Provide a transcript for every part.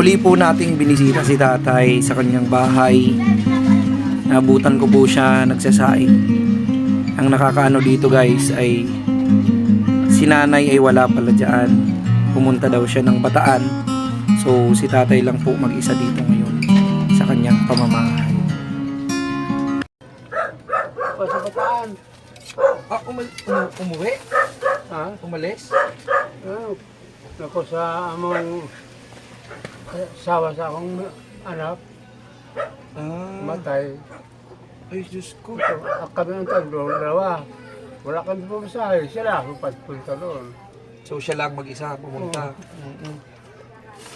Muli po nating binisita si tatay sa kanyang bahay. Nabutan ko po siya nagsasaing. Ang nakakaano dito guys ay si nanay ay wala pala dyan. Pumunta daw siya ng Bataan. So si tatay lang po mag-isa dito ngayon sa kanyang pamamahay. Sa Bataan. Umuwi? Ha? Umalis? Ako sa among sawa sa akong anak, matay. Ay, Diyos ko. Kami ang dalawa. Wala kami pumasahe. Sila ako pagpunta doon. So siya lang mag-isa pumunta.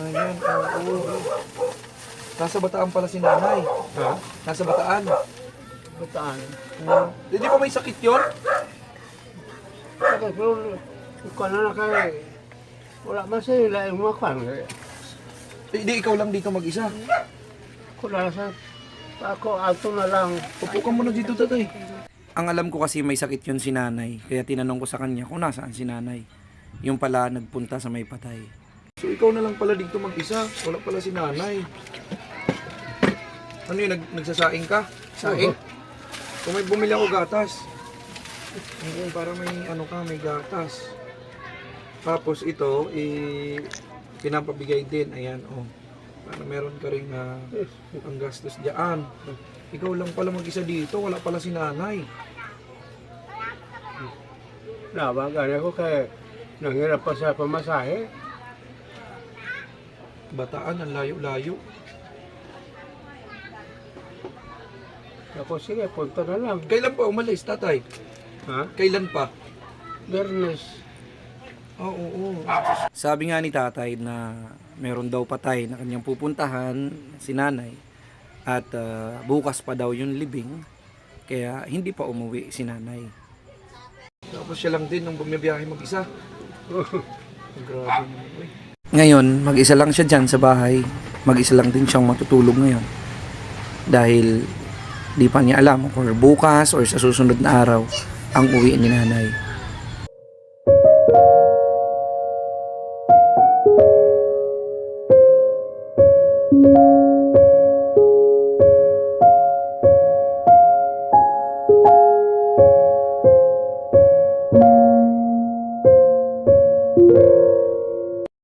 Ayan, oo. Nasa Bataan pala si nanay. Ha? Nasa Bataan. Bataan. Hindi pa may sakit yun? Pero kung ano na kayo, wala man sa'yo, laing mga kwan. Hindi, ikaw lang dito mag-isa. Kung nasa, ako ato na lang. Upo ka muna dito, tatay. Ang alam ko kasi may sakit yun si nanay. Kaya tinanong ko sa kanya kung nasaan si nanay. Yung pala nagpunta sa may patay. So ikaw na lang pala dito mag-isa. Wala pala si nanay. Ano yun, nagsasaing ka? Saing? Kung may bumili ako gatas. Para may ano ka, may gatas. Tapos ito, pinapabigay din. Ayan, oh. Para meron ka rin ang gastos dyan. Ikaw lang pala mag-isa dito. Wala pala si nanay. Nabagan ako kaya nanghirap pa sa pamasahe. Bataan, ang layo-layo. Ako sige, punta na lang. Kailan pa umalis, tatay? Ha? Kailan pa? Bernes. Oo. Sabi nga ni tatay na meron daw patay na kanyang pupuntahan, si nanay. At bukas pa daw yung libing. Kaya hindi pa umuwi si nanay. Tapos siya lang din nung bumibiyahe mag-isa. Grabe naman. Ngayon, mag-isa lang siya dyan sa bahay. Mag-isa lang din siyang matutulog ngayon. Dahil di pa niya alam kung bukas or sa susunod na araw ang uwi ni nanay.